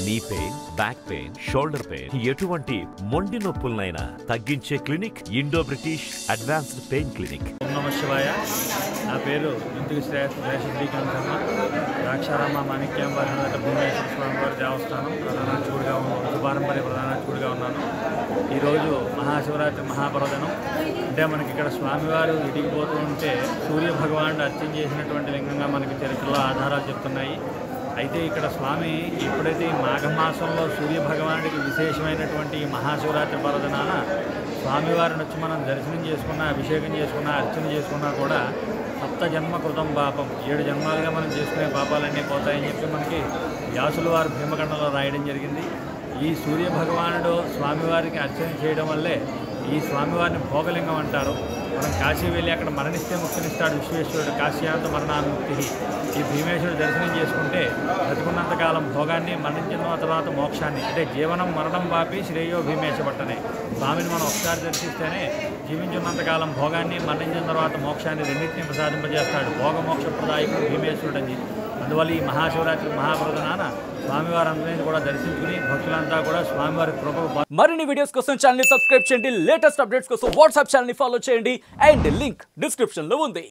నీ pain, back pain, shoulder pain, ఎటువంటి మొండి నొప్పులనైనా తగ్గించే clinic Indo British advanced pain clinic. ఓం నమః శివాయ. నా పేరు ఇంటికి శ్రీకాంత్ శర్మ. ద్రాక్షారామ మాణిక్యాంబ భూమేశ్వర స్వామి వారి దేవస్థానం ప్రధానార్చకుడిగా పారంపర్య ప్రధానార్చకుడిగా ఉన్నాను. ఈరోజు మహాశివరాత్రి మహాపర్వదినం. అంటే మనకి ఇక్కడ స్వామివారు ఇడిగిపోతూ ఉంటే సూర్య భగవానుడు అర్చన చేసినటువంటి లింగంగా మనకి చరిత్రలో ఆధారాలు చెప్తున్నాయి. అయితే ఇక్కడ స్వామి ఎప్పుడైతే ఈ మాఘమాసంలో సూర్య భగవానుడికి విశేషమైనటువంటి ఈ మహాశివరాత్రి పర్వదినాన స్వామివారిని వచ్చి మనం దర్శనం చేసుకున్నా, అభిషేకం చేసుకున్నా, అర్చన చేసుకున్నా కూడా సప్త జన్మ కృతం పాపం, 7 జన్మాలుగా మనం చేసుకునే పాపాలన్నీ పోతాయని చెప్పి మనకి వ్యాసుల వారు భీమఖండంలో రాయడం జరిగింది. ఈ సూర్య భగవానుడు స్వామివారికి అర్చన చేయడం వల్లే ఈ స్వామివారిని భోగలింగం అంటారు. మనం కాశీ వెళ్ళి అక్కడ మరణిస్తే ముక్తినిస్తాడు విశ్వేశ్వరుడు, కాశ్యాంత మరణాన్ముక్తి. ఈ భీమేశ్వరుడు దర్శనం చేసుకుంటే బతికున్నంతకాలం భోగాన్ని, మరణించిన తర్వాత మోక్షాన్ని, అంటే జీవనం మరణం పాపి శ్రేయో భీమేశ పట్టనే. స్వామిని మనం ఒకసారి దర్శిస్తేనే జీవించున్నంతకాలం భోగాన్ని, మరణించిన తర్వాత మోక్షాన్ని రెండింటినీ ప్రసాదింపజేస్తాడు. భోగమోక్ష ప్రదాయకుడు భీమేశ్వరుడు అని. అందువల్ల ఈ మహాశివరాత్రి మహాపర్వదినాన స్వామివారి అందరినీ కూడా దర్శించుకుని భక్తులంతా కూడా స్వామివారి కృపకు. మరిన్ని వీడియోస్ కోసం ఛానల్ ని సబ్స్క్రైబ్ చేయండి. లేటెస్ట్ అప్డేట్స్ కోసం వాట్సాప్ ఛానల్ ని ఫాలో చేయండి. అండ్ లింక్ డిస్క్రిప్షన్ లో ఉంది.